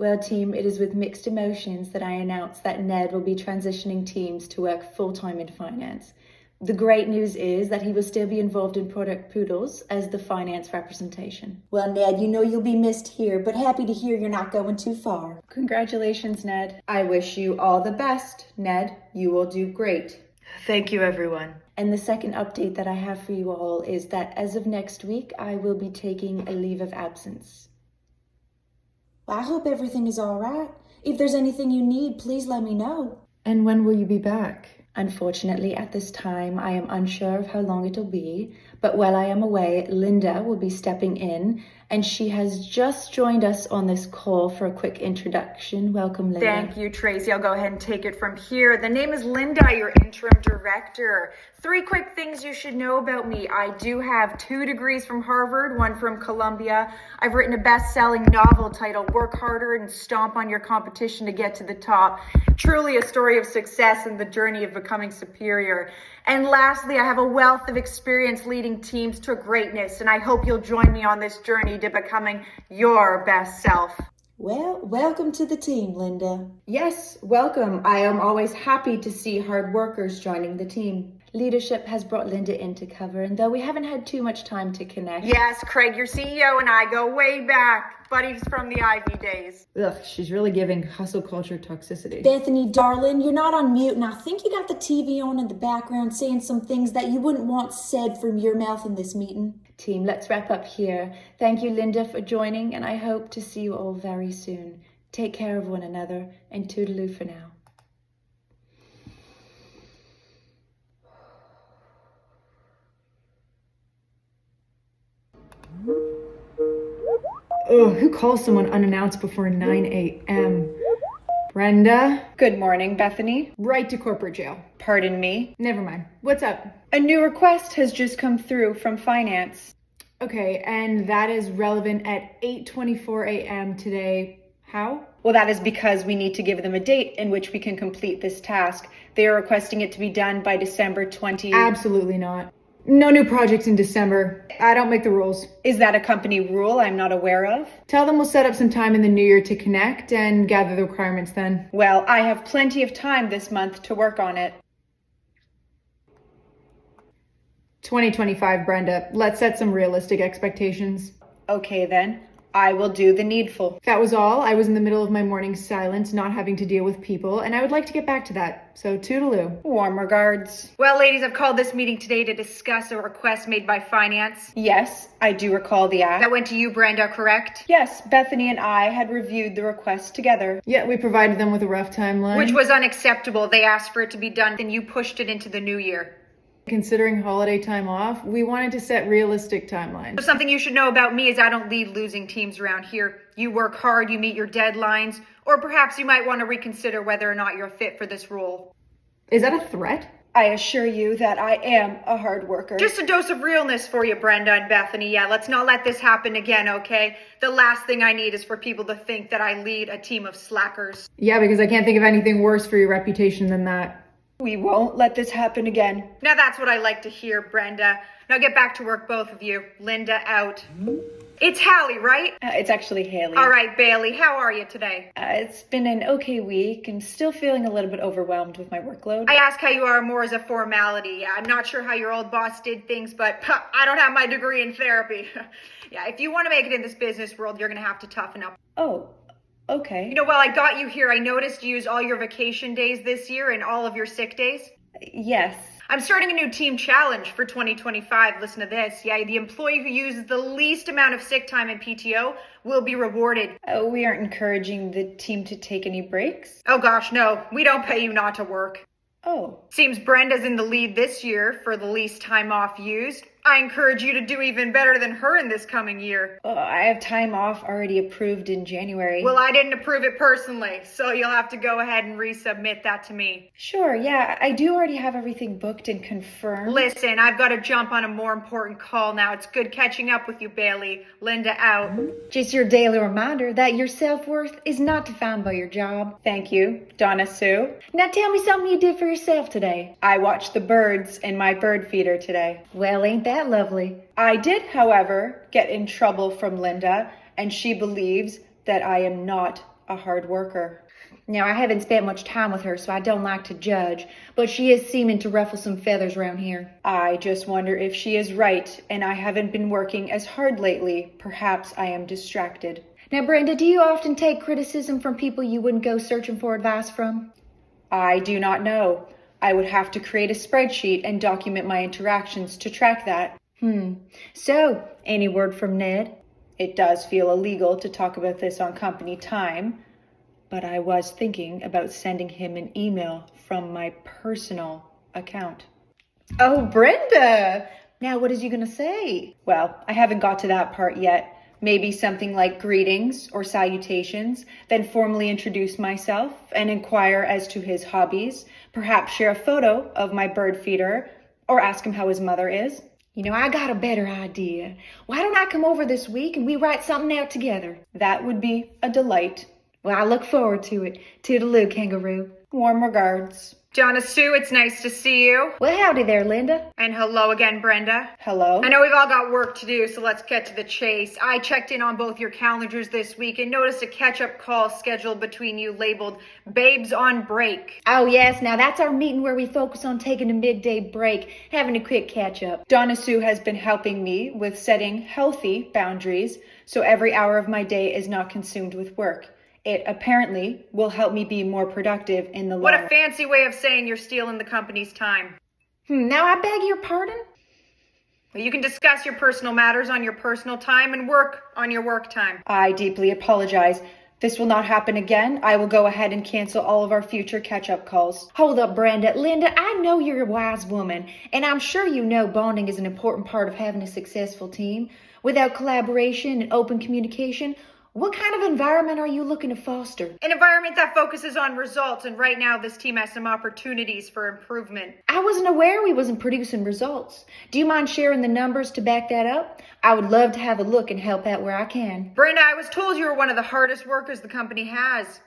Well, team, it is with mixed emotions that I announce that Ned will be transitioning teams to work full-time in finance. The great news is that he will still be involved in Product Poodles as the finance representation. Well, Ned, you know you'll be missed here, but happy to hear you're not going too far. Congratulations, Ned. I wish you all the best, Ned. You will do great. Thank you, everyone. And the second update that I have for you all is that as of next week, I will be taking a leave of absence. Well, I hope everything is all right. If there's anything you need, please let me know. And when will you be back? Unfortunately, at this time, I am unsure of how long it'll be, but while I am away, Linda will be stepping in, and she has just joined us on this call for a quick introduction. Welcome, Linda. Thank you, Tracy. I'll go ahead and take it from here. The name is Linda, your interim director. 3 quick things you should know about me. I do have 2 degrees from Harvard, 1 from Columbia. I've written a best-selling novel titled Work Harder and Stomp on Your Competition to Get to the Top. Truly a story of success and the journey of becoming superior. And lastly, I have a wealth of experience leading teams to greatness, and I hope you'll join me on this journey to becoming your best self. Well, welcome to the team, Linda. Yes, welcome. I am always happy to see hard workers joining the team. Leadership has brought Linda in to cover, and though we haven't had too much time to connect. Yes, Craig, your CEO and I go way back. Buddies from the Ivy days. Ugh, she's really giving hustle culture toxicity. Bethany, darling, you're not on mute, and I think you got the TV on in the background saying some things that you wouldn't want said from your mouth in this meeting. Team, let's wrap up here. Thank you, Linda, for joining, and I hope to see you all very soon. Take care of one another, and Toodaloo for now. Ugh, who calls someone unannounced before 9 a.m.? Brenda? Good morning, Bethany. Right to corporate jail. Pardon me. Never mind. What's up? A new request has just come through from finance. Okay, and that is relevant at 8:24 a.m. today. How? Well, that is because we need to give them a date in which we can complete this task. They are requesting it to be done by December 20. Absolutely not. No new projects in December. I don't make the rules. Is that a company rule I'm not aware of? Tell them we'll set up some time in the new year to connect and gather the requirements then. Well, I have plenty of time this month to work on it. 2025, Brenda. Let's set some realistic expectations. Okay then. I will do the needful. That was all. I was in the middle of my morning silence, not having to deal with people, and I would like to get back to that. So toodaloo. Warm regards. Well, ladies, I've called this meeting today to discuss a request made by finance. Yes, I do recall the act. That went to you, Brenda, correct? Yes, Bethany and I had reviewed the request together. Yeah, we provided them with a rough timeline. Which was unacceptable. They asked for it to be done, and you pushed it into the new year. Considering holiday time off, we wanted to set realistic timelines. So something you should know about me is I don't lead losing teams around here. You work hard, you meet your deadlines, or perhaps you might want to reconsider whether or not you're fit for this role. Is that a threat? I assure you that I am a hard worker. Just a dose of realness for you, Brenda and Bethany. Yeah, let's not let this happen again, okay? The last thing I need is for people to think that I lead a team of slackers. Yeah, because I can't think of anything worse for your reputation than that. We won't let this happen again. Now that's what I like to hear, Brenda. Now get back to work, both of you. Linda out. It's Hallie, right? It's actually Haley. All right, Bailey, how are you today? It's been an okay week and still feeling a little bit overwhelmed with my workload. I ask how you are more as a formality. I'm not sure how your old boss did things, but I don't have my degree in therapy. Yeah, if you want to make it in this business world, you're going to have to toughen up. Oh, okay. You know, while I got you here, I noticed you used all your vacation days this year and all of your sick days. Yes. I'm starting a new team challenge for 2025. Listen to this. Yeah, the employee who uses the least amount of sick time and PTO will be rewarded. We aren't encouraging the team to take any breaks. Oh gosh, no. We don't pay you not to work. Oh. Seems Brenda's in the lead this year for the least time off used. I encourage you to do even better than her in this coming year. I have time off already approved in January. Well, I didn't approve it personally, so you'll have to go ahead and resubmit that to me. Sure, yeah, I do already have everything booked and confirmed. Listen, I've got to jump on a more important call now. It's good catching up with you, Bailey. Linda out. Just your daily reminder that your self-worth is not defined by your job. Thank you, Donna Sue. Now tell me something you did for yourself today. I watched the birds in my bird feeder today. Well, ain't that lovely? I did, however, get in trouble from Linda, and she believes that I am not a hard worker. Now, I haven't spent much time with her, so I don't like to judge, but she is seeming to ruffle some feathers around here. I just wonder if she is right, and I haven't been working as hard lately. Perhaps I am distracted. Now, Brenda, do you often take criticism from people you wouldn't go searching for advice from? I do not know. I would have to create a spreadsheet and document my interactions to track that. So, any word from Ned? It does feel illegal to talk about this on company time, but I was thinking about sending him an email from my personal account. Oh, Brenda! Now, what is he going to say? Well, I haven't got to that part yet. Maybe something like greetings or salutations, then formally introduce myself and inquire as to his hobbies, perhaps share a photo of my bird feeder, or ask him how his mother is. You know, I got a better idea. Why don't I come over this week and we write something out together? That would be a delight. Well, I look forward to it. Toodaloo, kangaroo. Warm regards. Donna Sue, it's nice to see you. Well, howdy there, Linda. And hello again, Brenda. Hello. I know we've all got work to do, so let's get to the chase. I checked in on both your calendars this week and noticed a catch-up call scheduled between you labeled Babes on Break. Oh, yes. Now, that's our meeting where we focus on taking a midday break, having a quick catch-up. Donna Sue has been helping me with setting healthy boundaries, so every hour of my day is not consumed with work. It apparently will help me be more productive in the long run. What a fancy way of saying you're stealing the company's time. Now I beg your pardon? You can discuss your personal matters on your personal time and work on your work time. I deeply apologize. This will not happen again. I will go ahead and cancel all of our future catch-up calls. Hold up, Brenda. Linda, I know you're a wise woman, and I'm sure you know bonding is an important part of having a successful team. Without collaboration and open communication, what kind of environment are you looking to foster? An environment that focuses on results, and right now this team has some opportunities for improvement. I wasn't aware we wasn't producing results. Do you mind sharing the numbers to back that up? I would love to have a look and help out where I can. Brenda, I was told you were one of the hardest workers the company has.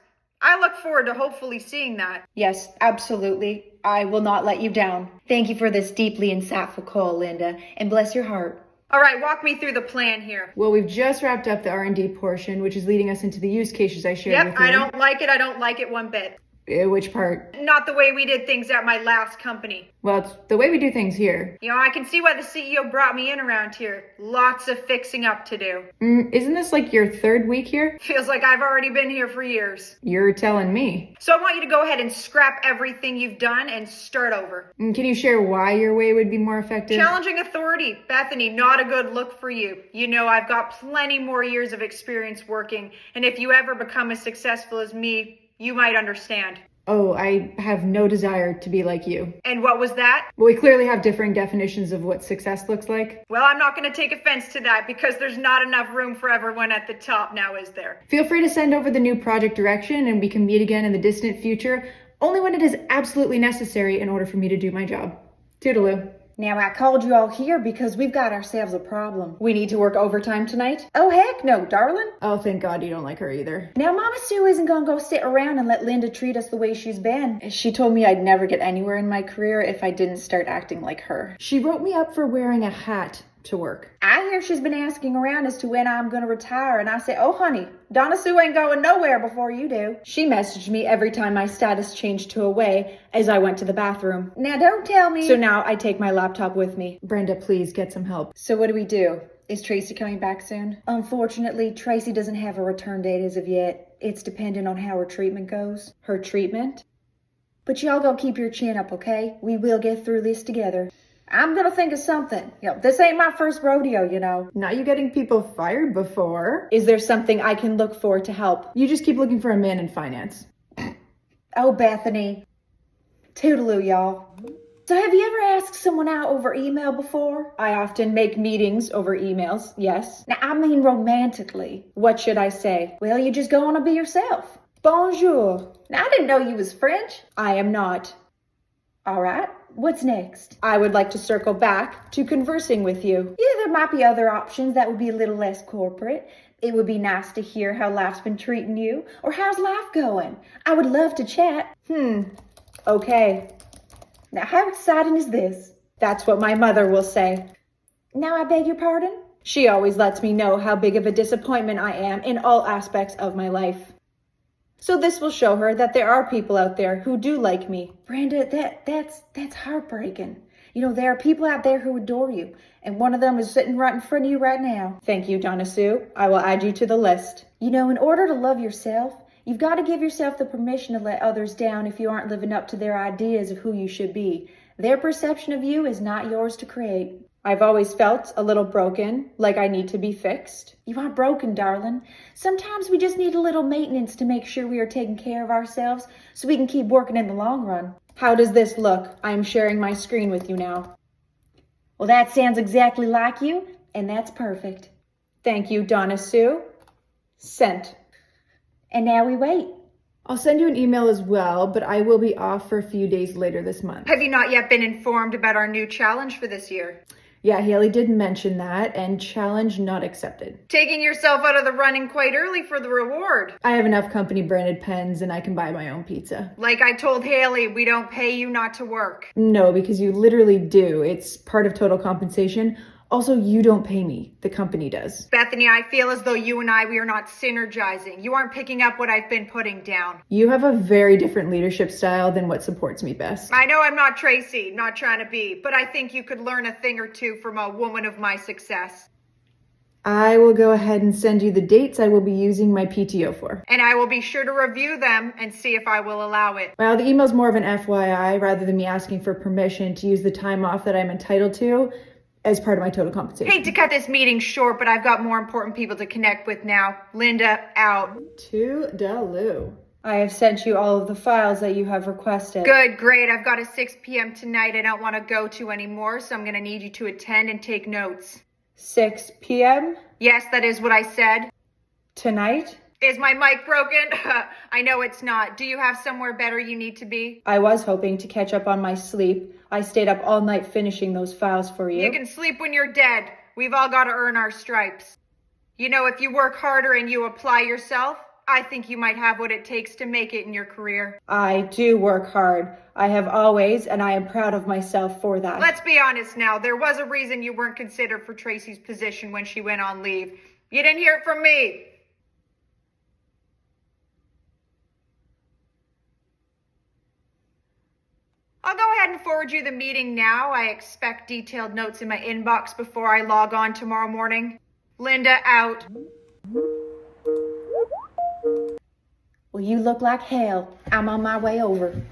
I look forward to hopefully seeing that. Yes, absolutely. I will not let you down. Thank you for this deeply insightful call, Linda, and bless your heart. All right, walk me through the plan here. Well, we've just wrapped up the R&D portion, which is leading us into the use cases I shared with you. I don't like it. I don't like it one bit. Which part? Not the way we did things at my last company. Well, it's the way we do things here. You know, I can see why the CEO brought me in around here. Lots of fixing up to do. Isn't this like your third week here? Feels like I've already been here for years. You're telling me. So I want you to go ahead and scrap everything you've done and start over. Can you share why your way would be more effective? Challenging authority. Bethany, not a good look for you. You know, I've got plenty more years of experience working, and if you ever become as successful as me, you might understand. Oh, I have no desire to be like you. And what was that? Well, we clearly have differing definitions of what success looks like. Well, I'm not going to take offense to that because there's not enough room for everyone at the top now, is there? Feel free to send over the new project direction and we can meet again in the distant future, only when it is absolutely necessary in order for me to do my job. Toodaloo. Now, I called you all here because we've got ourselves a problem. We need to work overtime tonight? Oh, heck no, darling. Oh, thank God you don't like her either. Now, Mama Sue isn't gonna go sit around and let Linda treat us the way she's been. She told me I'd never get anywhere in my career if I didn't start acting like her. She wrote me up for wearing a hat to work. I hear she's been asking around as to when I'm gonna retire, and I say, oh honey, Donna Sue ain't going nowhere before you do. She messaged me every time my status changed to away as I went to the bathroom. Now don't tell me. So now I take my laptop with me. Brenda, please get some help. So what do we do? Is Tracy coming back soon? Unfortunately, Tracy doesn't have a return date as of yet. It's dependent on how her treatment goes. Her treatment? But y'all go keep your chin up, okay? We will get through this together. I'm gonna think of something. This ain't my first rodeo, you know. Not you getting people fired before. Is there something I can look for to help? You just keep looking for a man in finance. Oh, Bethany. Toodaloo, y'all. So have you ever asked someone out over email before? I often make meetings over emails, yes. Now, I mean romantically. What should I say? Well, you just go on and be yourself. Bonjour. Now, I didn't know you was French. I am not. All right. What's next? I would like to circle back to conversing with you. Yeah, there might be other options that would be a little less corporate. It would be nice to hear how life's been treating you, or how's life going? I would love to chat. Okay. Now, how exciting is this? That's what my mother will say. Now, I beg your pardon? She always lets me know how big of a disappointment I am in all aspects of my life. So this will show her that there are people out there who do like me. Brenda, that's heartbreaking. You know, there are people out there who adore you, and one of them is sitting right in front of you right now. Thank you, Donna Sue. I will add you to the list. You know, in order to love yourself, you've got to give yourself the permission to let others down if you aren't living up to their ideas of who you should be. Their perception of you is not yours to create. I've always felt a little broken, like I need to be fixed. You aren't broken, darling. Sometimes we just need a little maintenance to make sure we are taking care of ourselves so we can keep working in the long run. How does this look? I am sharing my screen with you now. Well, that sounds exactly like you, and that's perfect. Thank you, Donna Sue. Sent. And now we wait. I'll send you an email as well, but I will be off for a few days later this month. Have you not yet been informed about our new challenge for this year? Yeah, Haley did mention that, and challenge not accepted. Taking yourself out of the running quite early for the reward. I have enough company branded pens and I can buy my own pizza. Like I told Haley, we don't pay you not to work. No, because you literally do. It's part of total compensation. Also, you don't pay me. The company does. Bethany, I feel as though you and we are not synergizing. You aren't picking up what I've been putting down. You have a very different leadership style than what supports me best. I know I'm not Tracy, not trying to be, but I think you could learn a thing or two from a woman of my success. I will go ahead and send you the dates I will be using my PTO for. And I will be sure to review them and see if I will allow it. Well, the email's more of an FYI rather than me asking for permission to use the time off that I'm entitled to as part of my total compensation. Hate to cut this meeting short, but I've got more important people to connect with now. Linda, out. Toodaloo. I have sent you all of the files that you have requested. Good, great. I've got a 6 p.m. tonight I don't want to go to anymore, so I'm going to need you to attend and take notes. 6 p.m. Yes, that is what I said. tonight? Is my mic broken? I know it's not. Do you have somewhere better you need to be? I was hoping to catch up on my sleep. I stayed up all night finishing those files for you. You can sleep when you're dead. We've all got to earn our stripes. You know, if you work harder and you apply yourself, I think you might have what it takes to make it in your career. I do work hard. I have always, and I am proud of myself for that. Let's be honest now. There was a reason you weren't considered for Tracy's position when she went on leave. You didn't hear it from me. I'll go ahead and forward you the meeting now. I expect detailed notes in my inbox before I log on tomorrow morning. Linda, out. Well, you look like hell. I'm on my way over.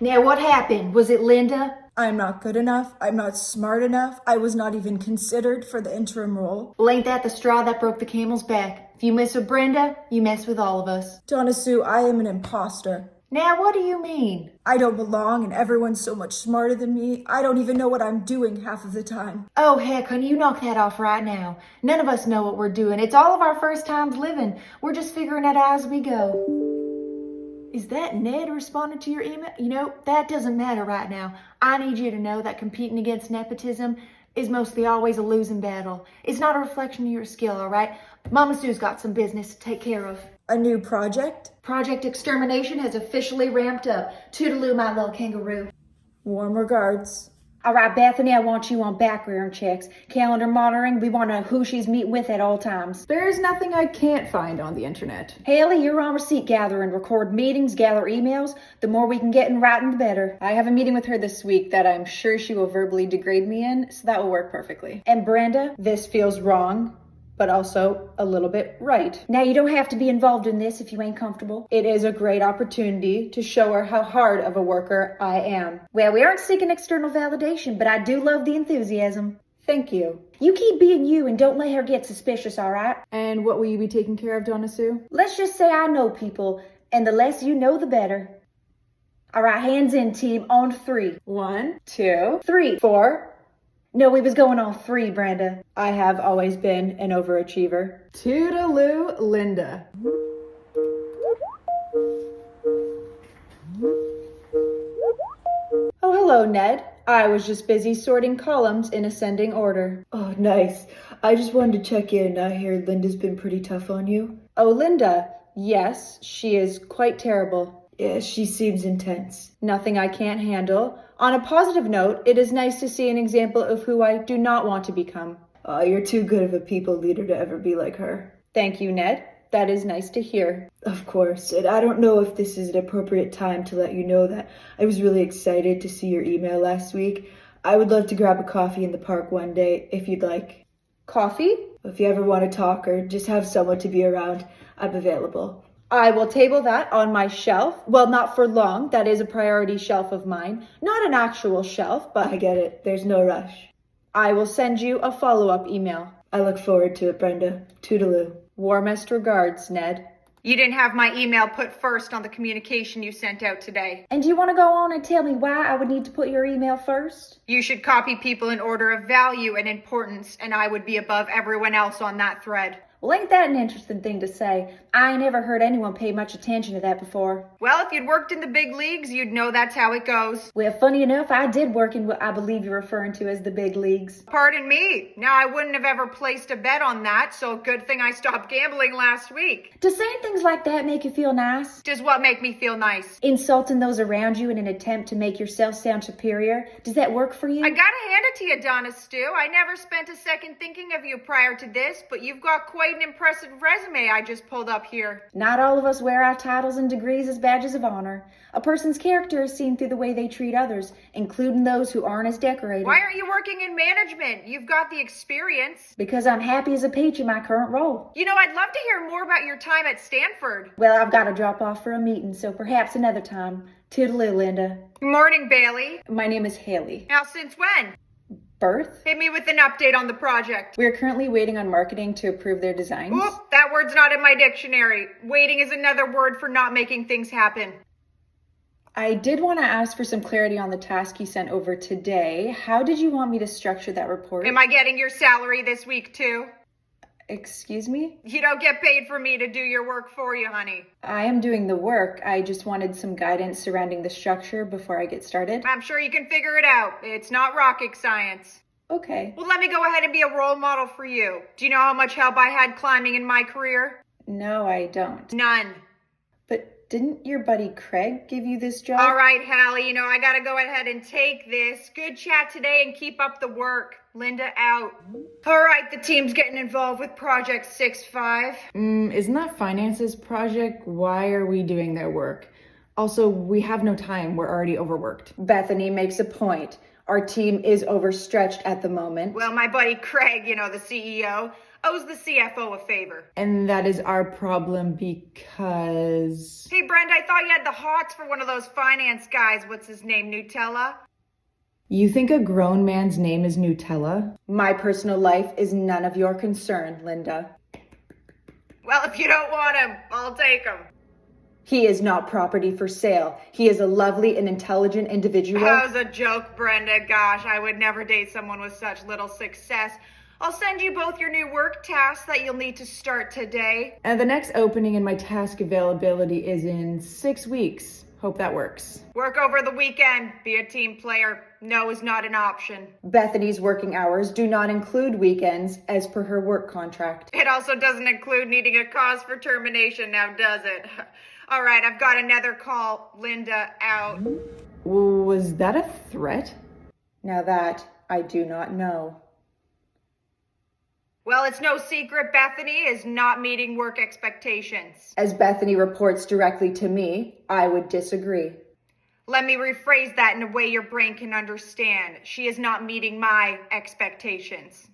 Now, what happened? Was it Linda? I'm not good enough. I'm not smart enough. I was not even considered for the interim role. Well, ain't that the straw that broke the camel's back? If you mess with Brenda, you mess with all of us. Donna Sue, I am an imposter. Now, what do you mean? I don't belong and everyone's so much smarter than me. I don't even know what I'm doing half of the time. Oh, heck, honey, you knock that off right now. None of us know what we're doing. It's all of our first times living. We're just figuring it out as we go. Is that Ned responding to your email? You know, that doesn't matter right now. I need you to know that competing against nepotism is mostly always a losing battle. It's not a reflection of your skill, all right? Mama Sue's got some business to take care of. A new project? Project Extermination has officially ramped up. Toodaloo, my little kangaroo. Warm regards. All right, Bethany, I want you on background checks. Calendar monitoring, we want to know who she's meeting with at all times. There is nothing I can't find on the internet. Haley, you're on receipt gathering. Record meetings, gather emails. The more we can get in writing, the better. I have a meeting with her this week that I'm sure she will verbally degrade me in, so that will work perfectly. And Brenda, this feels wrong, but also a little bit right. Now, you don't have to be involved in this if you ain't comfortable. It is a great opportunity to show her how hard of a worker I am. Well, we aren't seeking external validation, but I do love the enthusiasm. Thank you. You keep being you and don't let her get suspicious, all right? And what will you be taking care of, Donna Sue? Let's just say I know people, and the less you know, the better. All right, hands in, team, on 3. 1, 2, 3, 4. No, we was going on 3, Brenda. I have always been an overachiever. Toodaloo, Linda. Oh, hello, Ned. I was just busy sorting columns in ascending order. Oh, nice. I just wanted to check in. I hear Linda's been pretty tough on you. Oh, Linda. Yes, she is quite terrible. Yeah, she seems intense. Nothing I can't handle. On a positive note, it is nice to see an example of who I do not want to become. You're too good of a people leader to ever be like her. Thank you, Ned. That is nice to hear. Of course, and I don't know if this is an appropriate time to let you know that I was really excited to see your email last week. I would love to grab a coffee in the park one day if you'd like. Coffee? If you ever want to talk or just have someone to be around, I'm available. I will table that on my shelf. Well, not for long. That is a priority shelf of mine. Not an actual shelf, but I get it. There's no rush. I will send you a follow-up email. I look forward to it, Brenda. Toodaloo. Warmest regards, Ned. You didn't have my email put first on the communication you sent out today. And do you want to go on and tell me why I would need to put your email first? You should copy people in order of value and importance, and I would be above everyone else on that thread. Well, ain't that an interesting thing to say? I ain't never heard anyone pay much attention to that before. Well, if you'd worked in the big leagues, you'd know that's how it goes. Well, funny enough, I did work in what I believe you're referring to as the big leagues. Pardon me. Now, I wouldn't have ever placed a bet on that, so good thing I stopped gambling last week. Does saying things like that make you feel nice? Does what make me feel nice? Insulting those around you in an attempt to make yourself sound superior? Does that work for you? I gotta hand it to you, Donna Stu. I never spent a second thinking of you prior to this, but you've got quite an impressive resume I just pulled up here. Not all of us wear our titles and degrees as badges of honor. A person's character is seen through the way they treat others, including those who aren't as decorated. Why aren't you working in management? You've got the experience. Because I'm happy as a peach in my current role. You know, I'd love to hear more about your time at Stanford. Well, I've got to drop off for a meeting, so perhaps another time. Toodaloo, Linda. Morning, Bailey. My name is Haley. Now, since when? Birth? Hit me with an update on the project. We are currently waiting on marketing to approve their designs. Oop, that word's not in my dictionary. Waiting is another word for not making things happen. I did want to ask for some clarity on the task you sent over today. How did you want me to structure that report? Am I getting your salary this week, too? Excuse me? You don't get paid for me to do your work for you, honey. I am doing the work. I just wanted some guidance surrounding the structure before I get started. I'm sure you can figure it out. It's not rocket science. Okay. Well, let me go ahead and be a role model for you. Do you know how much help I had climbing in my career? No, I don't. None. But didn't your buddy Craig give you this job? All right, Hallie, you know, I gotta go ahead and take this. Good chat today and keep up the work. Linda out. All right, the team's getting involved with Project 6-5. Isn't that Finance's project? Why are we doing their work? Also, we have no time. We're already overworked. Bethany makes a point. Our team is overstretched at the moment. Well, my buddy Craig, you know, the CEO, owes the CFO a favor. And that is our problem because... Hey, Brenda, I thought you had the hots for one of those finance guys. What's his name, Nutella? You think a grown man's name is Nutella? My personal life is none of your concern, Linda. Well, if you don't want him, I'll take him. He is not property for sale. He is a lovely and intelligent individual. That was a joke, Brenda. Gosh, I would never date someone with such little success. I'll send you both your new work tasks that you'll need to start today. And the next opening in my task availability is in 6 weeks. Hope that works. Work over the weekend. Be a team player. No is not an option. Bethany's working hours do not include weekends as per her work contract. It also doesn't include needing a cause for termination now, does it? All right, I've got another call. Linda out. Was that a threat? Now that I do not know. Well, it's no secret Bethany is not meeting work expectations. As Bethany reports directly to me, I would disagree. Let me rephrase that in a way your brain can understand. She is not meeting my expectations.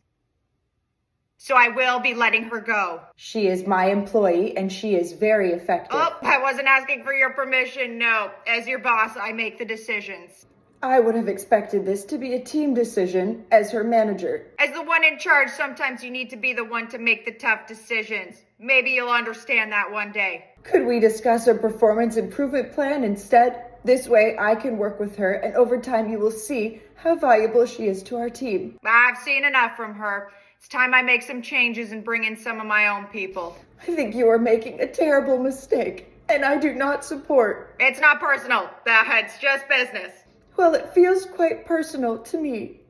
So I will be letting her go. She is my employee and she is very effective. Oh, I wasn't asking for your permission. No, as your boss, I make the decisions. I would have expected this to be a team decision as her manager. As the one in charge, sometimes you need to be the one to make the tough decisions. Maybe you'll understand that one day. Could we discuss a performance improvement plan instead? This way I can work with her and over time you will see how valuable she is to our team. I've seen enough from her. It's time I make some changes and bring in some of my own people. I think you are making a terrible mistake and I do not support. It's not personal. It's just business. Well, it feels quite personal to me.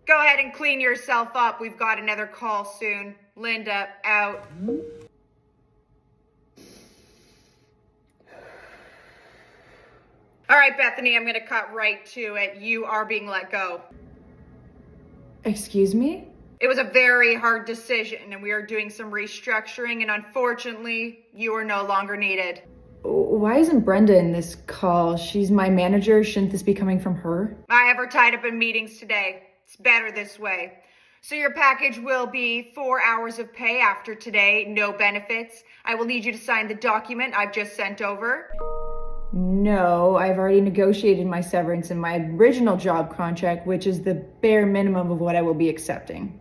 Go ahead and clean yourself up. We've got another call soon. Linda, out. All right, Bethany, I'm going to cut right to it. You are being let go. Excuse me? It was a very hard decision, and we are doing some restructuring, and unfortunately, you are no longer needed. Why isn't Brenda in this call? She's my manager. Shouldn't this be coming from her? I have her tied up in meetings today. It's better this way. So your package will be 4 hours of pay after today, no benefits. I will need you to sign the document I've just sent over. No, I've already negotiated my severance in my original job contract, which is the bare minimum of what I will be accepting.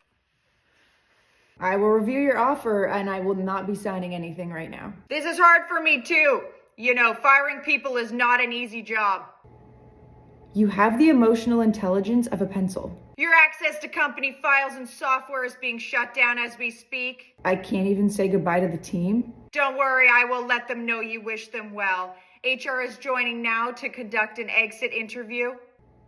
I will review your offer, and I will not be signing anything right now. This is hard for me too. You know, firing people is not an easy job. You have the emotional intelligence of a pencil. Your access to company files and software is being shut down as we speak. I can't even say goodbye to the team. Don't worry, I will let them know you wish them well. HR is joining now to conduct an exit interview.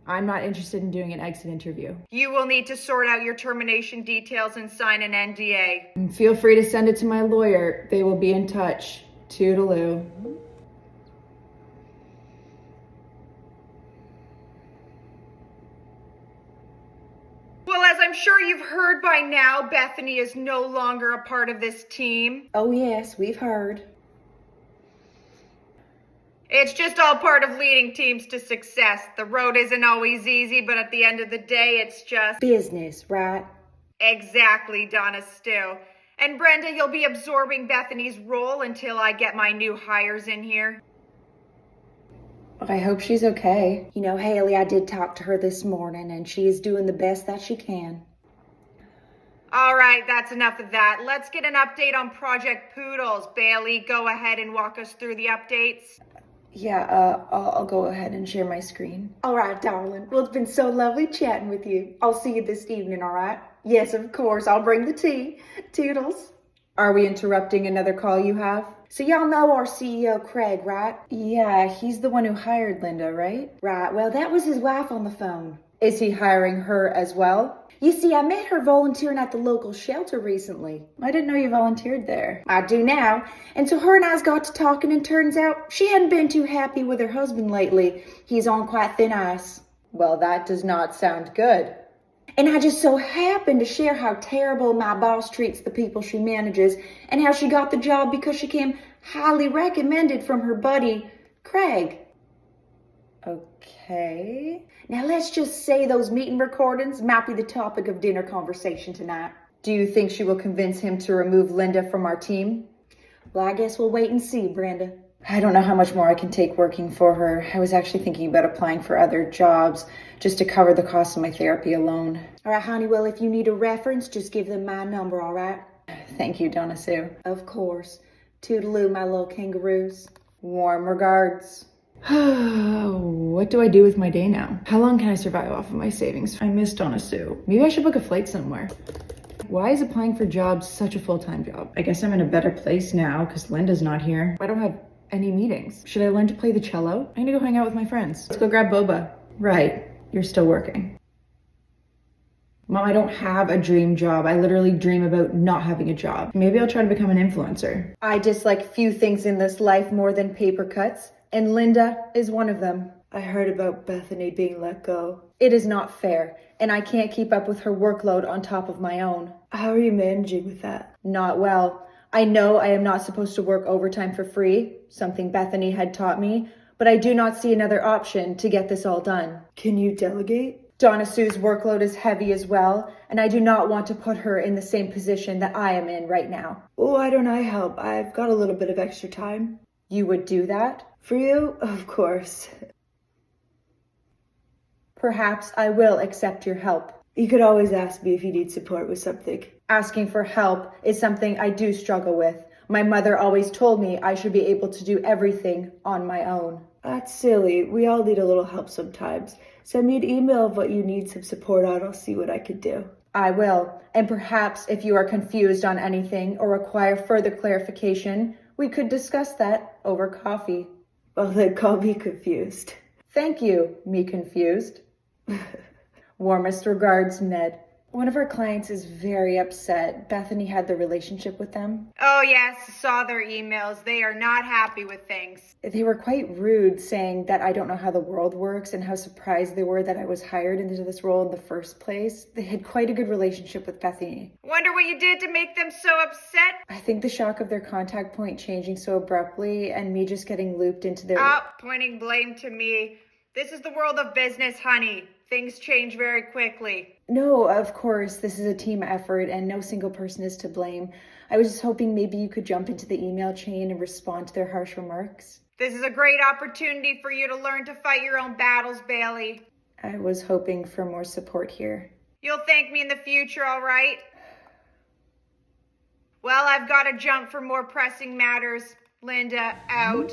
I'm not interested in doing an exit interview. You will need to sort out your termination details and sign an NDA. And feel free to send it to my lawyer. They will be in touch. Toodaloo. Well, as I'm sure you've heard by now, Bethany is no longer a part of this team. Oh yes, we've heard. It's just all part of leading teams to success. The road isn't always easy, but at the end of the day, it's just Business, right? exactly, Donna Stew. And Brenda, you'll be absorbing Bethany's role until I get my new hires in here. I hope she's okay. You know, Haley, I did talk to her this morning, and she is doing the best that she can. All right, that's enough of that. Let's get an update on Project Poodles. Bailey, go ahead and walk us through the updates. Yeah, I'll go ahead and share my screen. All right, darling. Well, it's been so lovely chatting with you. I'll see you this evening, all right? Yes, of course. I'll bring the tea. Toodles. Are we interrupting another call you have? So y'all know our CEO, Craig, right? Yeah, he's the one who hired Linda, right? Right. Well, that was his wife on the phone. Is he hiring her as well? You see, I met her volunteering at the local shelter recently. I didn't know you volunteered there. I do now. And so her and I got to talking, and turns out she hadn't been too happy with her husband lately. He's on quite thin ice. Well, that does not sound good. And I just so happened to share how terrible my boss treats the people she manages, and how she got the job because she came highly recommended from her buddy, Craig. Okay. Now let's just say those meeting recordings might be the topic of dinner conversation tonight. Do you think she will convince him to remove Linda from our team? Well, I guess we'll wait and see, Brenda. I don't know how much more I can take working for her. I was actually thinking about applying for other jobs just to cover the cost of my therapy alone. All right, honey, well, if you need a reference, just give them my number, all right? Thank you, Donna Sue. Of course. Toodaloo, my little kangaroos. Warm regards. What do I do with my day now? How long can I survive off of my savings? I miss Donna Sue. Maybe I should book a flight somewhere. Why is applying for jobs such a full-time job? I guess I'm in a better place now because Linda's not here. I don't have any meetings. Should I learn to play the cello? I need to go hang out with my friends. Let's go grab boba. Right, you're still working. Mom, I don't have a dream job. I literally dream about not having a job. Maybe I'll try to become an influencer. I dislike few things in this life more than paper cuts, and Linda is one of them. I heard about Bethany being let go. It is not fair, and I can't keep up with her workload on top of my own. How are you managing with that? Not well. I know I am not supposed to work overtime for free, something Bethany had taught me, but I do not see another option to get this all done. Can you delegate? Donna Sue's workload is heavy as well, and I do not want to put her in the same position that I am in right now. Why don't I help? I've got a little bit of extra time. You would do that? For you? Of course. Perhaps I will accept your help. You could always ask me if you need support with something. Asking for help is something I do struggle with. My mother always told me I should be able to do everything on my own. That's silly. We all need a little help sometimes. Send me an email of what you need some support on. I'll see what I can do. I will. And perhaps if you are confused on anything or require further clarification, we could discuss that over coffee. Well, then call me confused. Thank you, me confused. Warmest regards, Ned. One of our clients is very upset. Bethany had the relationship with them. Oh yes, saw their emails. They are not happy with things. They were quite rude, saying that I don't know how the world works and how surprised they were that I was hired into this role in the first place. They had quite a good relationship with Bethany. Wonder what you did to make them so upset? I think the shock of their contact point changing so abruptly and me just getting looped into their... Oh, pointing blame to me. This is the world of business, honey. Things change very quickly. No, of course, this is a team effort and no single person is to blame. I was just hoping maybe you could jump into the email chain and respond to their harsh remarks. This is a great opportunity for you to learn to fight your own battles, Bailey. I was hoping for more support here. You'll thank me in the future, all right? Well, I've got to jump for more pressing matters. Linda, out.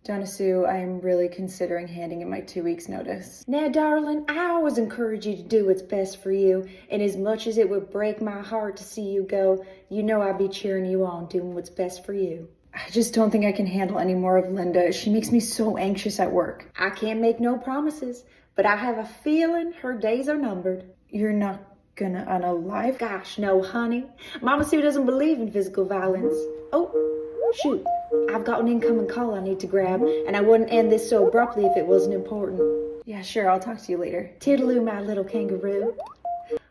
Donna Sue, I'm really considering handing in my 2 weeks notice. Now, darling, I always encourage you to do what's best for you, and as much as it would break my heart to see you go, you know I'd be cheering you on, doing what's best for you. I just don't think I can handle any more of Linda. She makes me so anxious at work. I can't make no promises, but I have a feeling her days are numbered. You're not gonna unalive? Gosh, no, honey. Mama Sue doesn't believe in physical violence. Oh, shoot. I've got an incoming call I need to grab, and I wouldn't end this so abruptly if it wasn't important. Yeah, sure, I'll talk to you later. Toodaloo, my little kangaroo.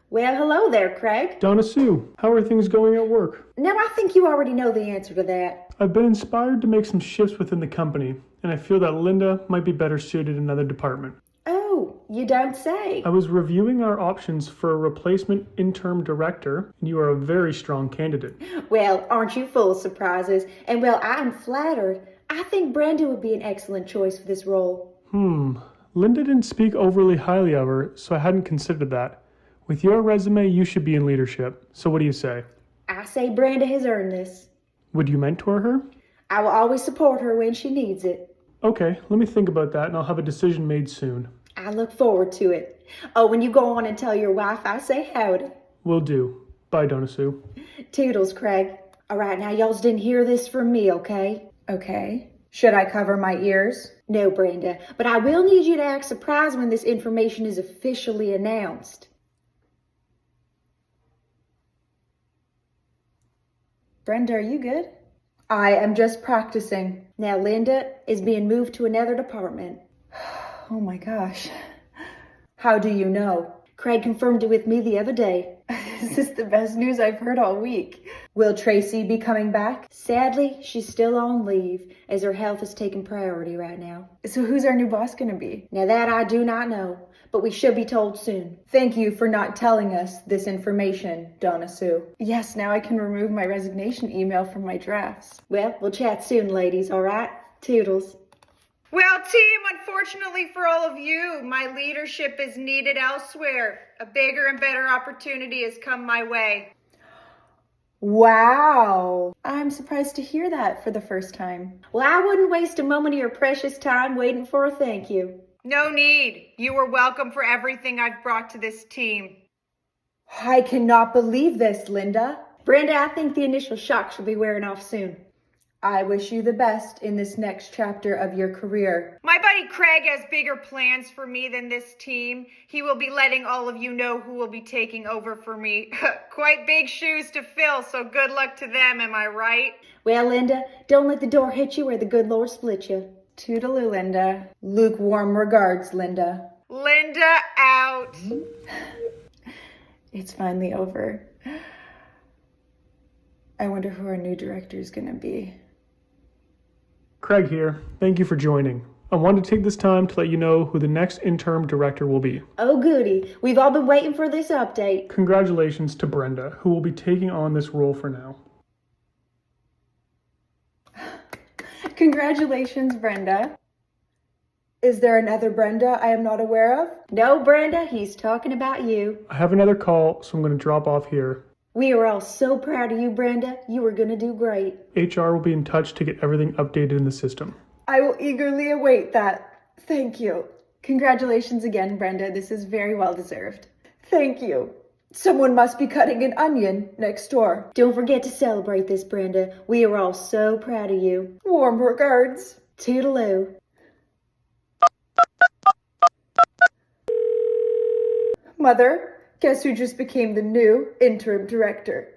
Well, hello there, Craig. Donna Sue, how are things going at work? Now, I think you already know the answer to that. I've been inspired to make some shifts within the company, and I feel that Linda might be better suited in another department. Oh, you don't say. I was reviewing our options for a replacement interim director, and you are a very strong candidate. Well, aren't you full of surprises? And well, I'm flattered. I think Brenda would be an excellent choice for this role. Linda didn't speak overly highly of her, so I hadn't considered that. With your resume, you should be in leadership. So what do you say? I say Brenda has earned this. Would you mentor her? I will always support her when she needs it. Okay, let me think about that, and I'll have a decision made soon. I look forward to it. Oh, when you go on and tell your wife I say howdy. Will do. Bye, Donna Sue. Toodles, Craig. All right, now y'all didn't hear this from me, okay? Okay. Should I cover my ears? No, Brenda, but I will need you to act surprised when this information is officially announced. Brenda, are you good? I am just practicing. Now, Linda is being moved to another department. Oh my gosh. How do you know? Craig confirmed it with me the other day. This is the best news I've heard all week. Will Tracy be coming back? Sadly, she's still on leave, as her health is taking priority right now. So who's our new boss gonna be? Now that I do not know, but we should be told soon. Thank you for not telling us this information, Donna Sue. Yes, now I can remove my resignation email from my drafts. Well, we'll chat soon, ladies, all right? Toodles. Well, team, unfortunately for all of you, my leadership is needed elsewhere. A bigger and better opportunity has come my way. Wow. I'm surprised to hear that for the first time. Well, I wouldn't waste a moment of your precious time waiting for a thank you. No need. You are welcome for everything I've brought to this team. I cannot believe this, Linda. Brenda, I think the initial shock should be wearing off soon. I wish you the best in this next chapter of your career. My buddy Craig has bigger plans for me than this team. He will be letting all of you know who will be taking over for me. Quite big shoes to fill, so good luck to them, am I right? Well, Linda, don't let the door hit you where the good Lord split you. Toodaloo, Linda. Lukewarm regards, Linda. Linda, out. It's finally over. I wonder who our new director is going to be. Craig here. Thank you for joining. I wanted to take this time to let you know who the next interim director will be. Oh, goody. We've all been waiting for this update. Congratulations to Brenda, who will be taking on this role for now. Congratulations, Brenda. Is there another Brenda I am not aware of? No, Brenda, he's talking about you. I have another call, so I'm going to drop off here. We are all so proud of you, Brenda. You are going to do great. HR will be in touch to get everything updated in the system. I will eagerly await that. Thank you. Congratulations again, Brenda. This is very well deserved. Thank you. Someone must be cutting an onion next door. Don't forget to celebrate this, Brenda. We are all so proud of you. Warm regards. Toodaloo. Mother, Guess who just became the new interim director?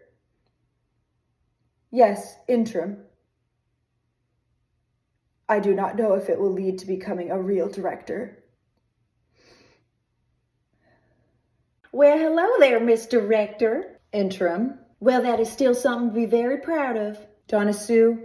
Yes, interim. I do not know if it will lead to becoming a real director. Well, hello there, Miss Director. Interim. Well, that is still something to be very proud of. Donna Sue,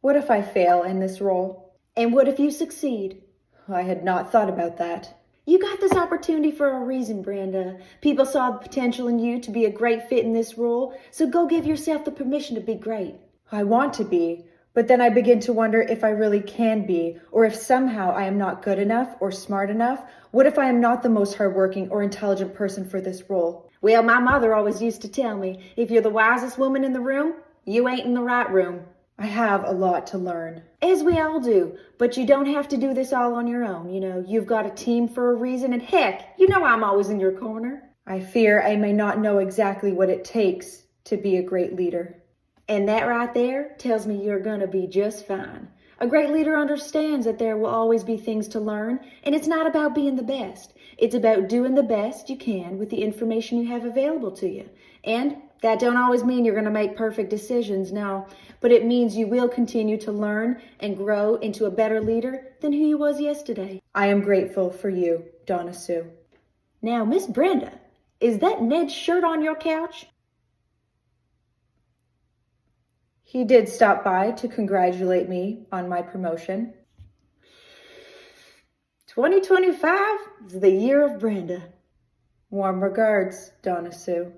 what if I fail in this role? And what if you succeed? I had not thought about that. You got this opportunity for a reason, Brenda. People saw the potential in you to be a great fit in this role, so go give yourself the permission to be great. I want to be, but then I begin to wonder if I really can be, or if somehow I am not good enough or smart enough. What if I am not the most hardworking or intelligent person for this role? Well, my mother always used to tell me, if you're the wisest woman in the room, you ain't in the right room. I have a lot to learn. As we all do, but you don't have to do this all on your own. You've got a team for a reason, and heck, I'm always in your corner. I fear I may not know exactly what it takes to be a great leader. And that right there tells me you're gonna be just fine. A great leader understands that there will always be things to learn, and it's not about being the best. It's about doing the best you can with the information you have available to you. And that don't always mean you're gonna make perfect decisions, no, but it means you will continue to learn and grow into a better leader than who you was yesterday. I am grateful for you, Donna Sue. Now, Miss Brenda, is that Ned's shirt on your couch? He did stop by to congratulate me on my promotion. 2025 is the year of Brenda. Warm regards, Donna Sue.